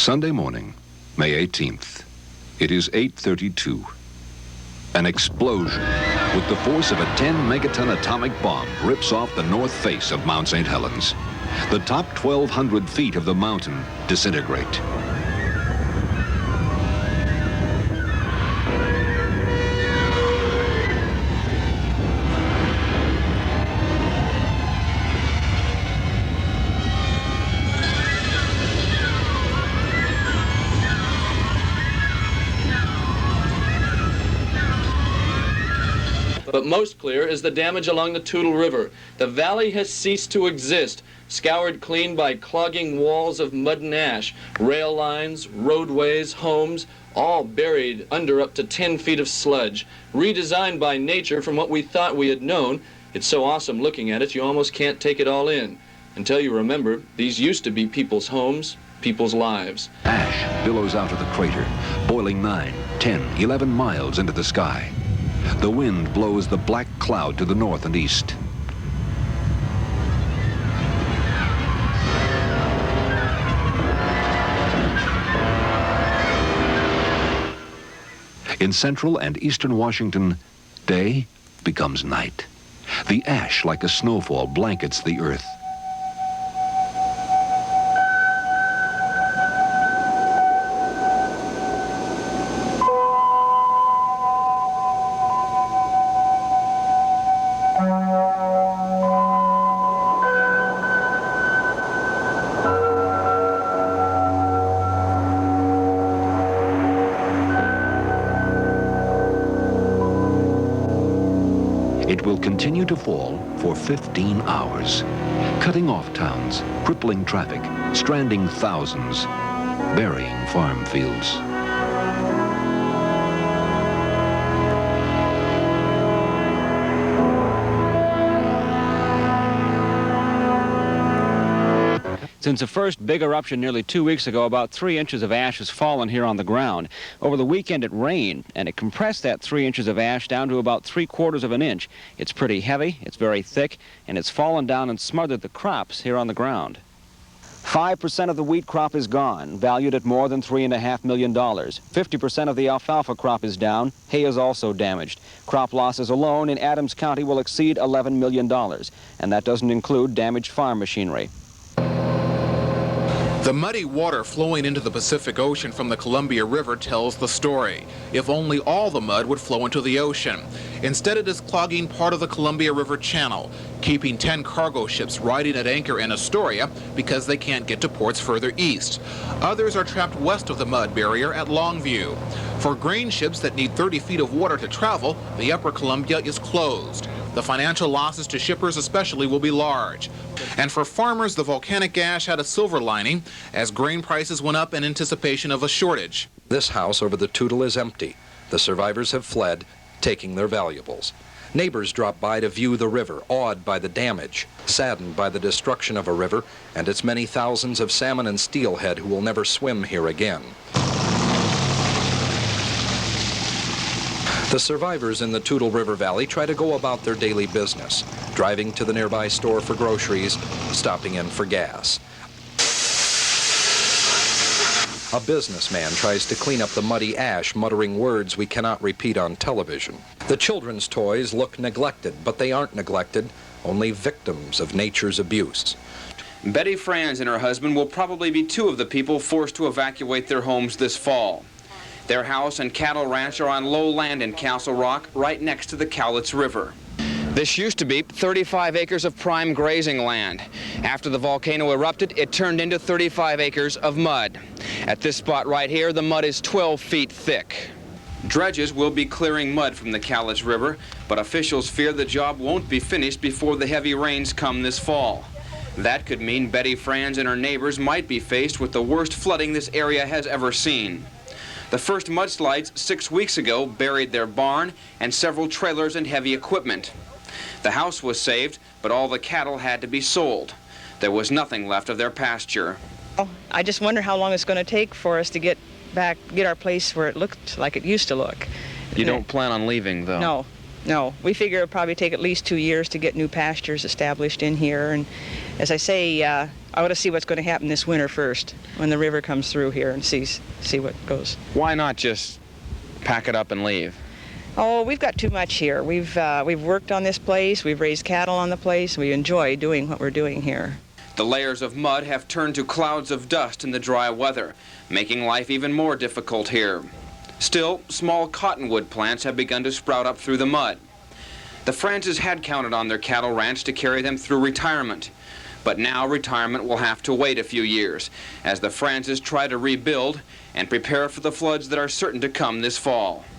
Sunday morning, May 18th. It is 8:32. An explosion with the force of a 10-megaton atomic bomb rips off the north face of Mount St. Helens. The top 1,200 feet of the mountain disintegrate. But most clear is the damage along the Toutle River. The valley has ceased to exist, scoured clean by clogging walls of mud and ash, rail lines, roadways, homes, all buried under up to 10 feet of sludge, redesigned by nature from what we thought we had known. It's so awesome looking at it, you almost can't take it all in. Until you remember, these used to be people's homes, people's lives. Ash billows out of the crater, boiling 9, 10, 11 miles into the sky. The wind blows the black cloud to the north and east. In central and eastern Washington, day becomes night. The ash, like a snowfall, blankets the earth. It will continue to fall for 15 hours, cutting off towns, crippling traffic, stranding thousands, burying farm fields. Since the first big eruption nearly 2 weeks ago, about 3 inches of ash has fallen here on the ground. Over the weekend it rained, and it compressed that 3 inches of ash down to about 3/4 of an inch. It's pretty heavy, it's very thick, and it's fallen down and smothered the crops here on the ground. 5% of the wheat crop is gone, valued at more than $3.5 million. 50% of the alfalfa crop is down. Hay is also damaged. Crop losses alone in Adams County will exceed $11 million, and that doesn't include damaged farm machinery. The muddy water flowing into the Pacific Ocean from the Columbia River tells the story. If only all the mud would flow into the ocean. Instead, it is clogging part of the Columbia River Channel, keeping 10 cargo ships riding at anchor in Astoria because they can't get to ports further east. Others are trapped west of the mud barrier at Longview. For grain ships that need 30 feet of water to travel, the Upper Columbia is closed. The financial losses to shippers especially will be large. And for farmers, the volcanic ash had a silver lining as grain prices went up in anticipation of a shortage. This house over the Toutle is empty. The survivors have fled, taking their valuables. Neighbors drop by to view the river, awed by the damage, saddened by the destruction of a river and its many thousands of salmon and steelhead who will never swim here again. The survivors in the Toutle River Valley try to go about their daily business, driving to the nearby store for groceries, stopping in for gas. A businessman tries to clean up the muddy ash, muttering words we cannot repeat on television. The children's toys look neglected, but they aren't neglected, only victims of nature's abuse. Betty Franz and her husband will probably be 2 of the people forced to evacuate their homes this fall. Their house and cattle ranch are on low land in Castle Rock, right next to the Cowlitz River. This used to be 35 acres of prime grazing land. After the volcano erupted, it turned into 35 acres of mud. At this spot right here, the mud is 12 feet thick. Dredges will be clearing mud from the Cowlitz River, but officials fear the job won't be finished before the heavy rains come this fall. That could mean Betty Franz and her neighbors might be faced with the worst flooding this area has ever seen. The first mudslides 6 weeks ago buried their barn and several trailers and heavy equipment. The house was saved, but all the cattle had to be sold. There was nothing left of their pasture. I just wonder how long it's going to take for us to get our place where it looked like it used to look. You don't plan on leaving, though? No, No, we figure it'll probably take at least 2 years to get new pastures established in here. And as I say, I want to see what's going to happen this winter first, when the river comes through here, and see what goes. Why not just pack it up and leave? Oh, we've got too much here. We've worked on this place, we've raised cattle on the place, we enjoy doing what we're doing here. The layers of mud have turned to clouds of dust in the dry weather, making life even more difficult here. Still, small cottonwood plants have begun to sprout up through the mud. The Franzes had counted on their cattle ranch to carry them through retirement. But now retirement will have to wait a few years as the Franzes try to rebuild and prepare for the floods that are certain to come this fall.